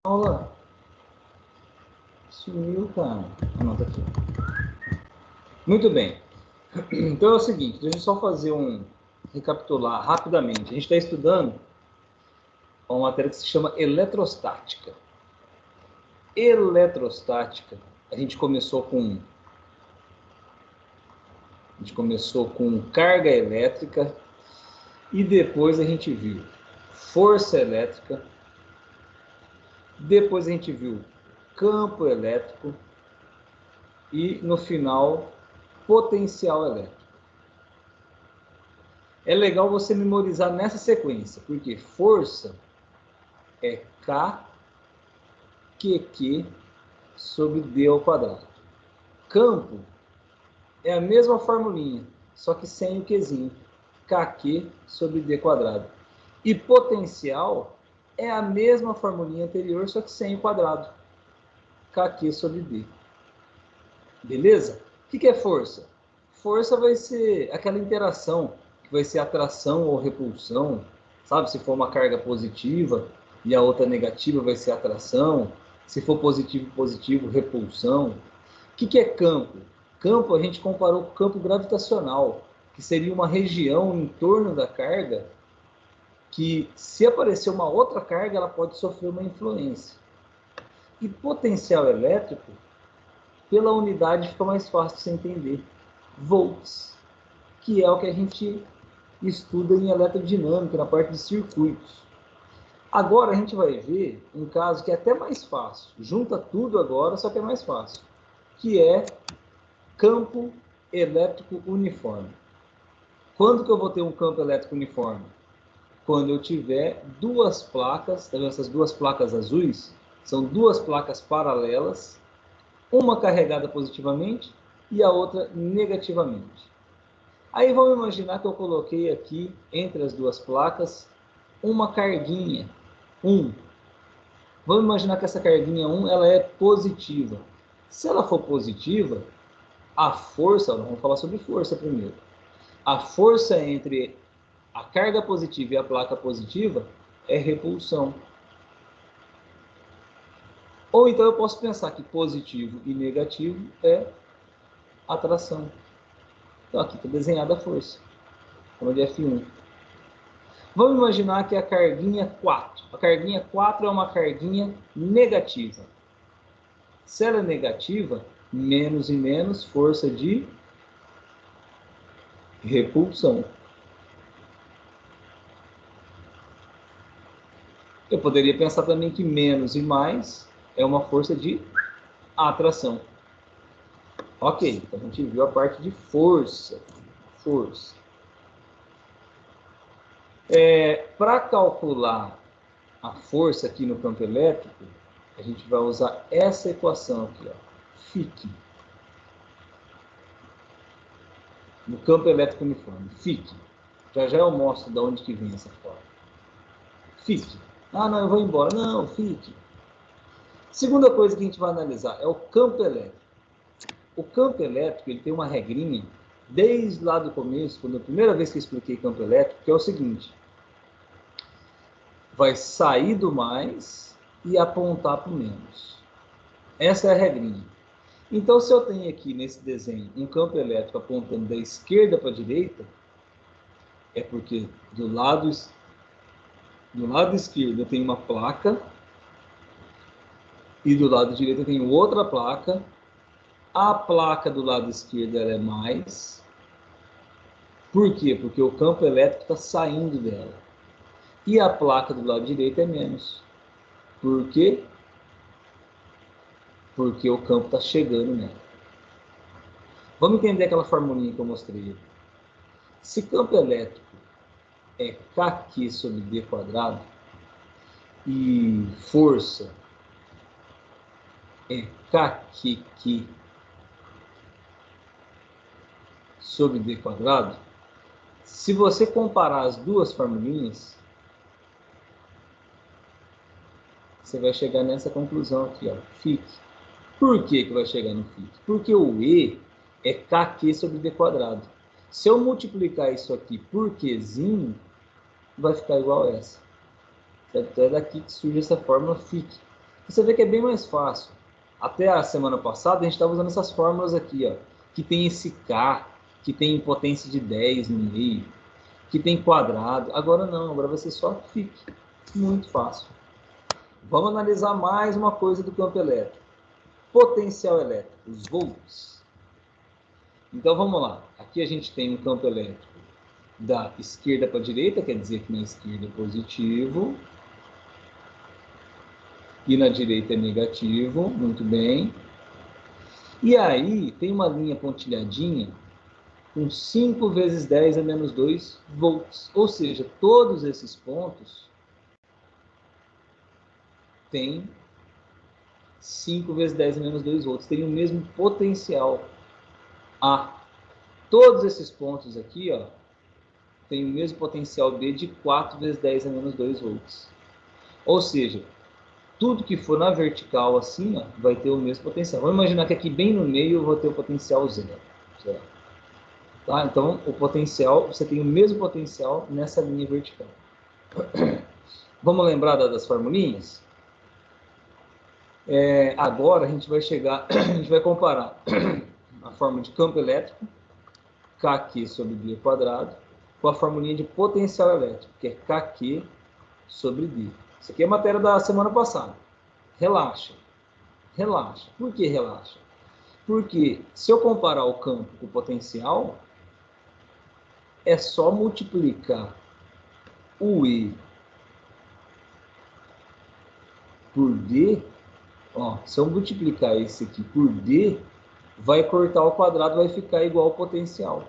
Aula. Sumiu, cara. Anota aqui. Muito bem. Então é o seguinte, deixa eu só fazer recapitular rapidamente. A gente está estudando uma matéria que se chama eletrostática. Eletrostática, a gente começou com carga elétrica e depois a gente viu força elétrica, depois a gente viu campo elétrico e no final potencial elétrico. É legal você memorizar nessa sequência, porque força é K QQ sobre D ao quadrado. Campo é a mesma formulinha, só que sem o Qzinho. KQ sobre D quadrado. E potencial é a mesma formulinha anterior, só que sem o quadrado. KQ sobre D. Beleza? O que é força? Força vai ser aquela interação, que vai ser atração ou repulsão. Sabe? Se for uma carga positiva e a outra negativa, vai ser atração. Se for positivo, positivo, repulsão. O que é campo? Campo a gente comparou com o campo gravitacional, que seria uma região em torno da carga que, se aparecer uma outra carga, ela pode sofrer uma influência. E potencial elétrico, pela unidade fica mais fácil de você entender. Volts, que é o que a gente estuda em eletrodinâmica, na parte de circuitos. Agora a gente vai ver um caso que é até mais fácil. Junta tudo agora, só que é mais fácil. Que é campo elétrico uniforme. Quando que eu vou ter um campo elétrico uniforme? Quando eu tiver duas placas, tá vendo essas duas placas azuis? São duas placas paralelas, uma carregada positivamente e a outra negativamente. Aí vamos imaginar que eu coloquei aqui, entre as duas placas, uma carguinha, 1. Vamos imaginar que essa carguinha 1 ela é positiva. Se ela for positiva, a força, vamos falar sobre força primeiro. A força entre a carga positiva e a placa positiva é repulsão. Ou então eu posso pensar que positivo e negativo é atração. Então aqui está desenhada a força, como de F1. Vamos imaginar que a carguinha 4. A carguinha 4 é uma carguinha negativa. Se ela é negativa, menos e menos, força de repulsão. Eu poderia pensar também que menos e mais é uma força de atração. Ok, então a gente viu a parte de força. Força. Para calcular a força aqui no campo elétrico, a gente vai usar essa equação aqui, ó, FIC. No campo elétrico uniforme, FIC. Já eu mostro de onde que vem essa forma. FIC. Ah, não, eu vou embora. Não, FIC. Segunda coisa que a gente vai analisar é o campo elétrico. O campo elétrico ele tem uma regrinha, desde lá do começo, quando a primeira vez que eu expliquei campo elétrico, que é o seguinte: vai sair do mais e apontar para o menos. Essa é a regrinha. Então, se eu tenho aqui nesse desenho um campo elétrico apontando da esquerda para a direita, é porque do lado esquerdo eu tenho uma placa e do lado direito eu tenho outra placa. A placa do lado esquerdo ela é mais. Por quê? Porque o campo elétrico está saindo dela. E a placa do lado direito é menos. Por quê? Porque o campo está chegando nela. Vamos entender aquela formulinha que eu mostrei. Se campo elétrico é KQ sobre D quadrado e força é KQQ sobre D quadrado, se você comparar as duas formulinhas, você vai chegar nessa conclusão aqui, ó, FIC. Por que vai chegar no FIC? Porque o E é KQ sobre D quadrado. Se eu multiplicar isso aqui por Qzinho, vai ficar igual a essa. Então é daqui que surge essa fórmula FIC. Você vê que é bem mais fácil. Até a semana passada, a gente estava usando essas fórmulas aqui, ó, que tem esse K, que tem potência de 10 no meio, que tem quadrado. Agora não, agora vai ser só fique. Muito fácil. Vamos analisar mais uma coisa do campo elétrico. Potencial elétrico, os volts. Então vamos lá. Aqui a gente tem um campo elétrico da esquerda para a direita, quer dizer que na esquerda é positivo. E na direita é negativo, muito bem. E aí tem uma linha pontilhadinha com 5 vezes 10 a menos 2 volts. Ou seja, todos esses pontos têm 5 vezes 10 a menos 2 volts. Tem o mesmo potencial A. Todos esses pontos aqui, ó, tem o mesmo potencial B de 4 vezes 10 a menos 2 volts. Ou seja, tudo que for na vertical assim, ó, vai ter o mesmo potencial. Vamos imaginar que aqui bem no meio eu vou ter o potencial zero. Tá? Então, o potencial, você tem o mesmo potencial nessa linha vertical. Vamos lembrar das formulinhas? Agora a gente vai chegar, a gente vai comparar a fórmula de campo elétrico, Kq sobre D quadrado, com a formulinha de potencial elétrico, que é Kq sobre D. Isso aqui é matéria da semana passada. Relaxa. Relaxa. Por que relaxa? Porque se eu comparar o campo com o potencial, é só multiplicar o E por D. Ó, se eu multiplicar esse aqui por D, vai cortar o quadrado, vai ficar igual ao potencial.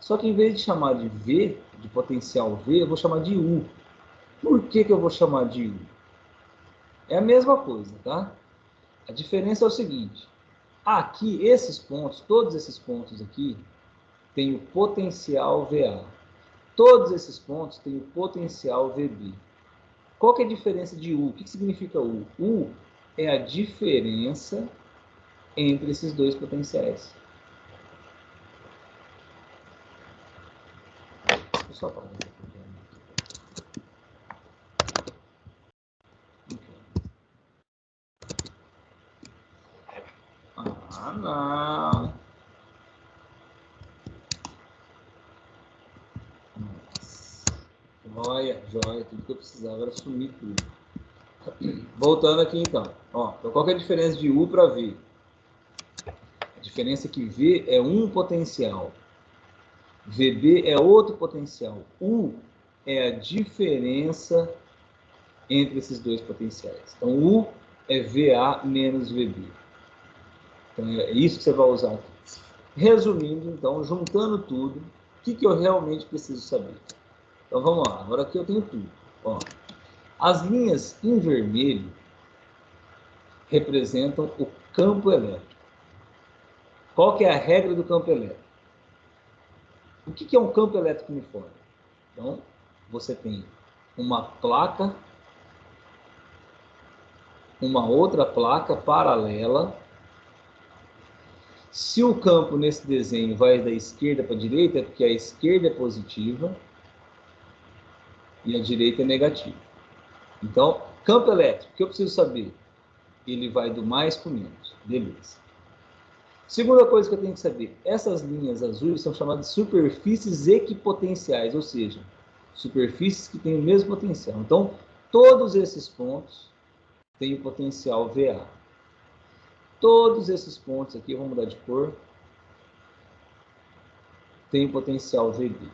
Só que em vez de chamar de V, de potencial V, eu vou chamar de U. Por que eu vou chamar de U? É a mesma coisa, tá? A diferença é o seguinte. Aqui, esses pontos, todos esses pontos aqui, tem o potencial VA. Todos esses pontos têm o potencial VB. Qual que é a diferença de U? O que significa U? U é a diferença entre esses dois potenciais. Deixa eu só parar aqui. Ah, não. Joia, joia, tudo que eu precisava era sumir tudo. Voltando aqui então. Ó, então qual que é a diferença de U para V? A diferença é que V é um potencial. VB é outro potencial. U é a diferença entre esses dois potenciais. Então, U é VA menos VB. Então, é isso que você vai usar aqui. Resumindo, então, juntando tudo, o que eu realmente preciso saber? Então, vamos lá. Agora aqui eu tenho tudo. Ó, as linhas em vermelho representam o campo elétrico. Qual que é a regra do campo elétrico? O que é um campo elétrico uniforme? Então, você tem uma placa, uma outra placa paralela. Se o campo nesse desenho vai da esquerda para a direita, é porque a esquerda é positiva e a direita é negativa. Então, campo elétrico, o que eu preciso saber? Ele vai do mais para o menos. Beleza. Segunda coisa que eu tenho que saber, essas linhas azuis são chamadas de superfícies equipotenciais, ou seja, superfícies que têm o mesmo potencial. Então, todos esses pontos têm o potencial VA. Todos esses pontos aqui, vamos mudar de cor, tem o potencial VB.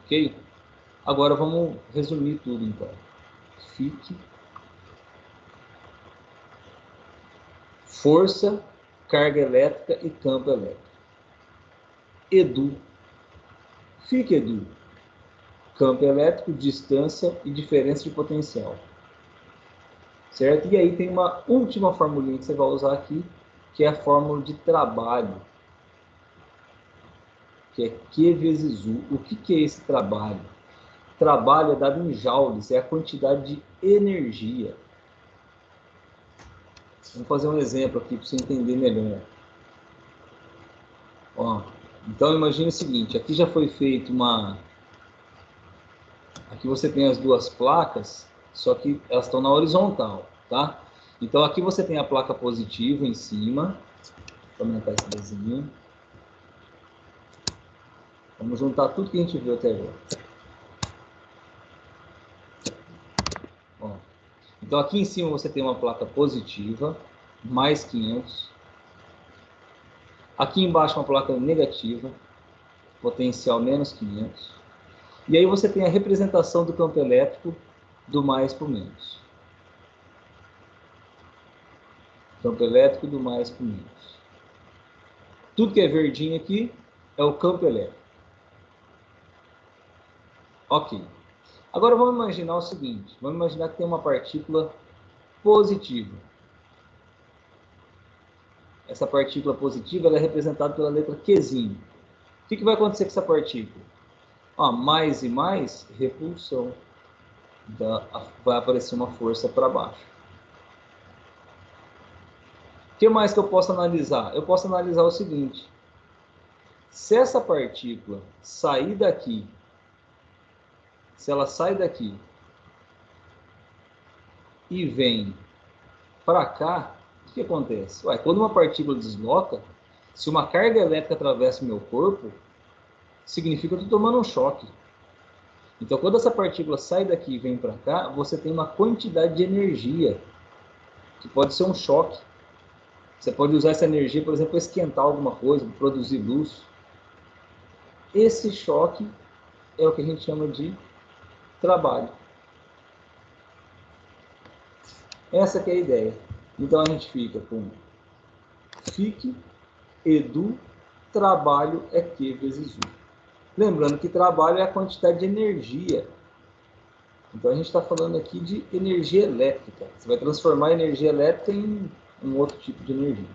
Ok? Agora vamos resumir tudo então. Fique. Força, carga elétrica e campo elétrico. Edu. Fique Edu. Campo elétrico, distância e diferença de potencial. Certo? E aí tem uma última formulinha que você vai usar aqui, que é a fórmula de trabalho. Que é Q vezes U. O que é esse trabalho? Trabalho é dado em joules, é a quantidade de energia. Vamos fazer um exemplo aqui para você entender melhor. Ó, então imagine o seguinte, aqui já foi feito Aqui você tem as duas placas, só que elas estão na horizontal, tá? Então aqui você tem a placa positiva em cima. Vou aumentar esse desenho. Vamos juntar tudo que a gente viu até agora. Ó. Então aqui em cima você tem uma placa positiva, mais 500. Aqui embaixo uma placa negativa, potencial menos 500. E aí você tem a representação do campo elétrico do mais para o menos. Campo elétrico do mais para o menos. Tudo que é verdinho aqui é o campo elétrico. Ok. Agora vamos imaginar o seguinte. Vamos imaginar que tem uma partícula positiva. Essa partícula positiva ela é representada pela letra Qzinho. O que vai acontecer com essa partícula? Mais e mais, repulsão. Vai aparecer uma força para baixo. O que mais que eu posso analisar? Eu posso analisar o seguinte. Se essa partícula sair daqui, se ela sai daqui e vem para cá, o que acontece? Quando uma partícula desloca, se uma carga elétrica atravessa o meu corpo, significa que eu estou tomando um choque. Então, quando essa partícula sai daqui e vem para cá, você tem uma quantidade de energia, que pode ser um choque. Você pode usar essa energia, por exemplo, para esquentar alguma coisa, para produzir luz. Esse choque é o que a gente chama de trabalho. Essa que é a ideia. Então, a gente fica com fique, edu, trabalho é Q vezes U. Lembrando que trabalho é a quantidade de energia. Então, a gente está falando aqui de energia elétrica. Você vai transformar a energia elétrica em um outro tipo de energia.